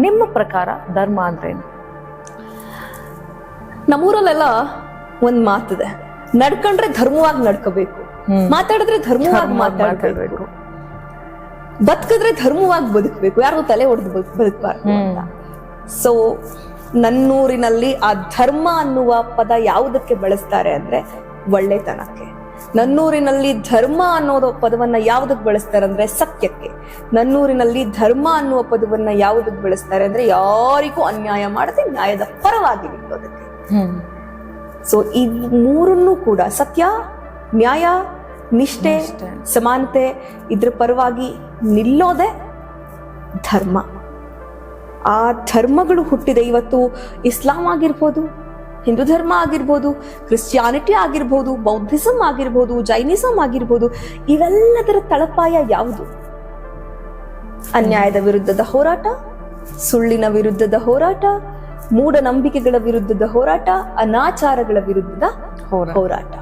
ನಿಮ್ಮ ಪ್ರಕಾರ ಧರ್ಮ ಅಂದ್ರೇನು? ನಮ್ಮೂರಲ್ಲೆಲ್ಲ ಒಂದ್ ಮಾತಿದೆ, ನಡ್ಕೊಂಡ್ರೆ ಧರ್ಮವಾಗಿ ನಡ್ಕೋಬೇಕು, ಮಾತಾಡಿದ್ರೆ ಧರ್ಮವಾಗಿ ಮಾತಾಡ್ಬೇಕು, ಬದುಕಿದ್ರೆ ಧರ್ಮವಾಗಿ ಬದುಕಬೇಕು, ಯಾರಿಗೂ ತಲೆ ಹೊಡೆದು ಬದುಕಬಾರ್ದು ಅಂತ. ಸೊ ನನ್ನೂರಿನಲ್ಲಿ ಆ ಧರ್ಮ ಅನ್ನುವ ಪದ ಯಾವುದಕ್ಕೆ ಬಳಸ್ತಾರೆ ಅಂದ್ರೆ ಒಳ್ಳೆತನಕ್ಕೆ. ನನ್ನೂರಿನಲ್ಲಿ ಧರ್ಮ ಅನ್ನೋದು ಪದವನ್ನ ಯಾವುದಕ್ಕೆ ಬಳಸ್ತಾರೆ ಅಂದ್ರೆ ಸತ್ಯಕ್ಕೆ. ನನ್ನೂರಿನಲ್ಲಿ ಧರ್ಮ ಅನ್ನುವ ಪದವನ್ನ ಯಾವುದಕ್ಕೆ ಬಳಸ್ತಾರೆ ಅಂದ್ರೆ ಯಾರಿಗೂ ಅನ್ಯಾಯ ಮಾಡದೆ ನ್ಯಾಯದ ಪರವಾಗಿ ನಿಲ್ಲೋದಕ್ಕೆ. ಸೊ ಈ ಮೂರನ್ನೂ ಕೂಡ ಸತ್ಯ, ನ್ಯಾಯ, ನಿಷ್ಠೆ, ಸಮಾನತೆ, ಇದ್ರ ಪರವಾಗಿ ನಿಲ್ಲೋದೆ ಧರ್ಮ. ಆ ಧರ್ಮಗಳು ಹುಟ್ಟಿದೆ. ಇವತ್ತು ಇಸ್ಲಾಂ ಆಗಿರ್ಬೋದು, ಹಿಂದೂ ಧರ್ಮ ಆಗಿರ್ಬೋದು, ಕ್ರಿಶ್ಚಿಯಾನಿಟಿ ಆಗಿರ್ಬೋದು, ಬೌದ್ಧಿಸಮ್ ಆಗಿರ್ಬೋದು, ಜೈನಿಸಮ್ ಆಗಿರ್ಬೋದು, ಇವೆಲ್ಲದರ ತಳಪಾಯ ಯಾವುದು? ಅನ್ಯಾಯದ ವಿರುದ್ಧದ ಹೋರಾಟ, ಸುಳ್ಳಿನ ವಿರುದ್ಧದ ಹೋರಾಟ, ಮೂಢನಂಬಿಕೆಗಳ ವಿರುದ್ಧದ ಹೋರಾಟ, ಅನಾಚಾರಗಳ ವಿರುದ್ಧದ ಹೋರಾಟ.